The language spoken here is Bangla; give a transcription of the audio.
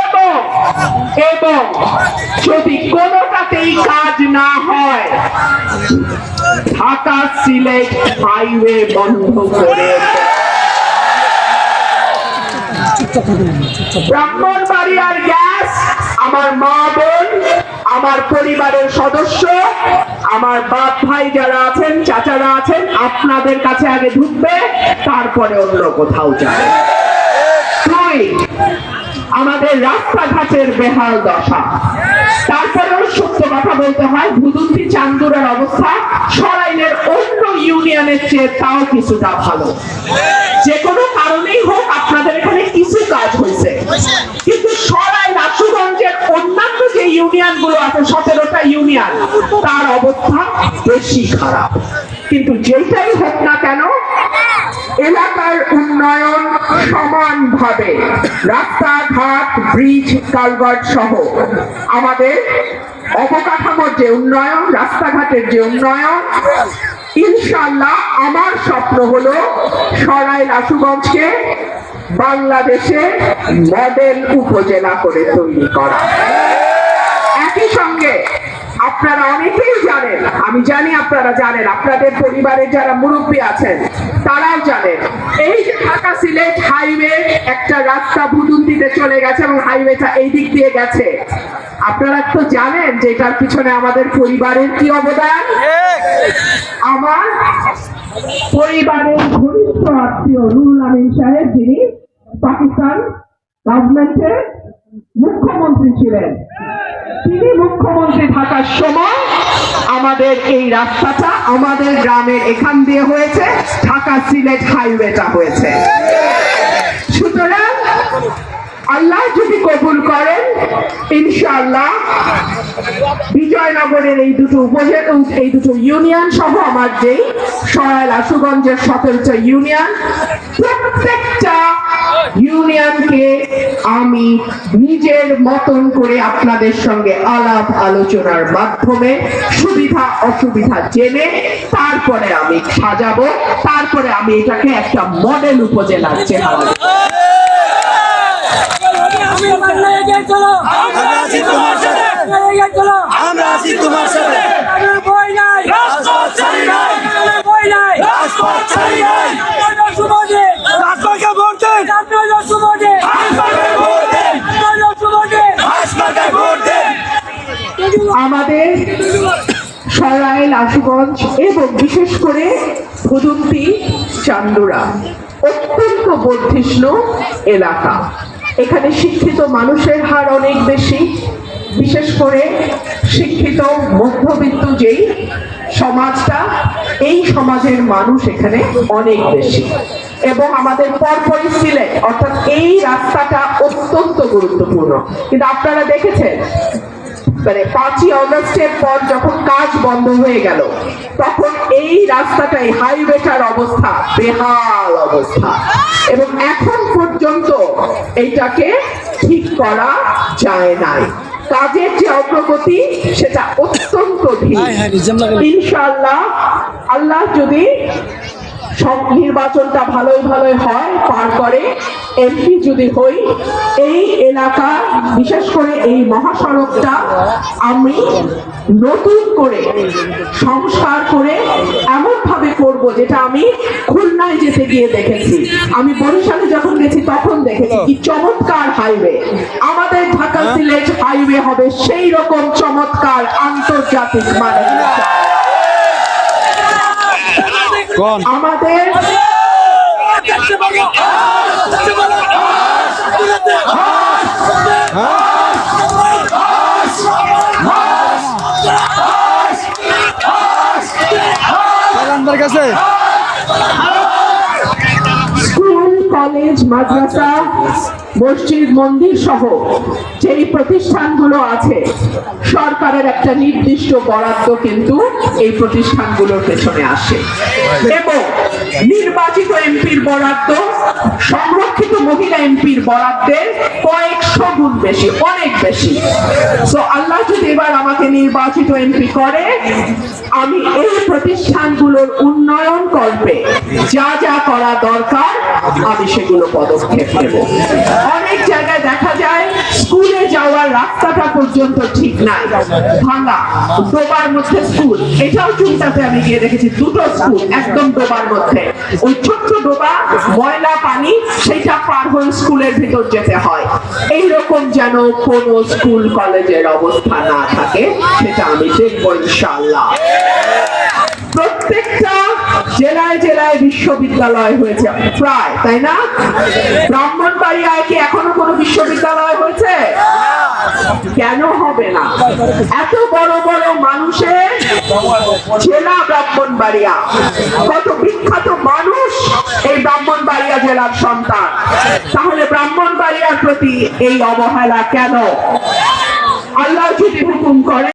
এবং এবং যদি কোনোটাতেই কাজ না হয়, ঢাকা সিলেট হাইওয়ে বন্ধ করে ব্রাহ্মণবাড়িয়ার গ্যাস আমার মা বোন, আমার পরিবারের সদস্য, আমার বাপ ভাই যারা আছেন, চাচারা আছেন, আপনাদের কাছে আগে ঢুকবে, তারপরে অন্য কোথাও যাবে। আমাদের রাস্তাঘাটের বেহাল দশা। তারপরেও সত্য কথা বলতে হয়, ভুদুন্তি চান্দুরার অবস্থা সরাইলের অন্য ইউনিয়নের চেয়ে তাও কিছুটা ভালো। যে কোনো কারণেই হোক আপনাদের এখানে কিছু কাজ হয়েছে, কিন্তু সরাইল আশুগঞ্জের অন্যান্য যে ইউনিয়ন গুলো আছে, 17টা ইউনিয়ন, তার অবস্থা বেশি খারাপ। কিন্তু যেটাই হোক না কেন, এলাকার উন্নয়ন সমানভাবে রাস্তাঘাট, ব্রিজ, কালভার্ট সহ আমাদের অবকাঠামোর যে উন্নয়ন, রাস্তাঘাটের যে উন্নয়ন, ইনশাআল্লাহ আমার স্বপ্ন হলো সরাইল আশুগঞ্জকে বাংলাদেশে মডেল উপজেলা করে তৈরি করা। একই সঙ্গে আপনারা অনেকেই জানেন, আমি জানি আপনারা জানেন, আপনাদের পরিবারের যারা মুরব্বী আছেন তারাও জানেন, এই যে ঢাকা সিলেট হাইওয়ে একটা রাস্তা ভুদুন্তিতে চলে গেছে এবং হাইওয়েটা এই দিক দিয়ে গেছে। আপনারা তো জানেন যে এটার পিছনে আমাদের পরিবারের কি অবদান। আমার পরিবারের ঘনিষ্ঠ আত্মীয় নুরুল আমিন সাহেব, যিনি পাকিস্তান গভর্নমেন্টের মুখ্যমন্ত্রী ছিলেন, তিনি মুখ্যমন্ত্রী থাকার সময় আমাদের এই রাস্তাটা আমাদের গ্রামের এখান দিয়ে হয়েছে, ঢাকা সিলেট হাইওয়েটা হয়েছে। সুতরাং আল্লাহ যদি কবুল করেন, ইনশাআল্লাহ বিজয়নগরের এই দুটো ইউনিয়ন সহ আমার যে সরাইল আশুগঞ্জের 17টা ইউনিয়ন, প্রত্যেকটা ইউনিয়নকে আমি নিজের মতন করে আপনাদের সঙ্গে আলাপ আলোচনার মাধ্যমে সুবিধা অসুবিধা জেনে তারপরে আমি সাজাবো, তারপরে আমি এটাকে একটা মডেল উপজেলার চেহারা দেব। আমাদের সরাইল আশুগঞ্জ এবং বিশেষ করে ভুদুন্তি চান্দুরা অত্যন্ত বর্ধিষ্ণু এলাকা। এখানে শিক্ষিত মানুষের হার অনেক বেশি, বিশেষ করে শিক্ষিত মধ্যবিত্ত যেই সমাজটা, এই সমাজের মানুষ এখানে অনেক বেশি। এবং আমাদের পরপরই সিলেট, অর্থাৎ এই রাস্তাটা অত্যন্ত গুরুত্বপূর্ণ। কিন্তু আপনারা দেখেছেন, মানে 5ই অগস্টের পর যখন কাজ বন্ধ হয়ে গেল, তখন এই রাস্তাটাই হাইওয়েটার অবস্থা বেহাল অবস্থা, এবং এখন পর্যন্ত এইটাকে ঠিক করা যায় নাই। কাজের যে অগ্রগতি সেটা অত্যন্ত ধীর। ইনশাআল্লাহ আল্লাহ যদি সব নির্বাচনটা ভালোই হয়, পার করে এমপি যদি হই, এই এলাকা বিশেষ করে এই মহাসড়কটা আমি নতুন করে সংস্কার করে এমন ভাবে করব যেটা আমি খুলনায় যেতে গিয়ে দেখেছি, আমি বরিশালে যখন গেছি তখন দেখেছি কি চমৎকার হাইওয়ে। আমাদের ঢাকা সিলেট হাইওয়ে হবে সেই রকম চমৎকার আন্তর্জাতিক মানের। আমাদের স্কুল, কলেজ, মাদ্রাসা, মসজিদ, মন্দির সহ যেই প্রতিষ্ঠানগুলো আছে, সরকারের একটা নির্দিষ্ট বরাদ্দ কিন্তু এই প্রতিষ্ঠানগুলোর পেছনে আসে, এবং নির্বাচিত এমপির বরাদ্দ সংরক্ষিত মহিলা এমপির বরাদ্দের কয়েকশো গুণ বেশি, অনেক বেশি। তো আল্লাহ যদি এবার আমাকে নির্বাচিত এমপি করে, আমি এই প্রতিষ্ঠানগুলোর উন্নয়ন কল্পে যা যা করা দরকার আমি সেগুলো পদক্ষেপ নেব। অনেক জায়গায় দেখা রাস্তাটা পর্যন্ত ঠিক নাই, ভাঙা, ডোবার মধ্যে স্কুল। এটাও চুনটাতে আমি গিয়ে দেখেছি, দুটো স্কুল একদম ডোবার মধ্যে। ওই ছোট্ট ডোবা, ময়লা পানি, সেটা পার হয়ে স্কুলের ভিতর যেতে হয়। এইরকম যেন কোনো স্কুল কলেজের অবস্থা না থাকে, সেটা আমি দেখবো ইনশাআল্লাহ। প্রত্যেকটা জেলায় জেলায় বিশ্ববিদ্যালয় হয়েছে প্রায়, তাই না? ব্রাহ্মণবাড়িয়ায় কি এখনো কোনো বিশ্ববিদ্যালয় হয়েছে? কেন হবে না? এত বড় বড় মানুষের জেলা ব্রাহ্মণবাড়িয়া, কত বিখ্যাত মানুষ এই ব্রাহ্মণবাড়িয়া জেলার সন্তান। তাহলে ব্রাহ্মণবাড়িয়ার প্রতি এই অবহেলা কেন? আল্লাহ যদি হুকুম করে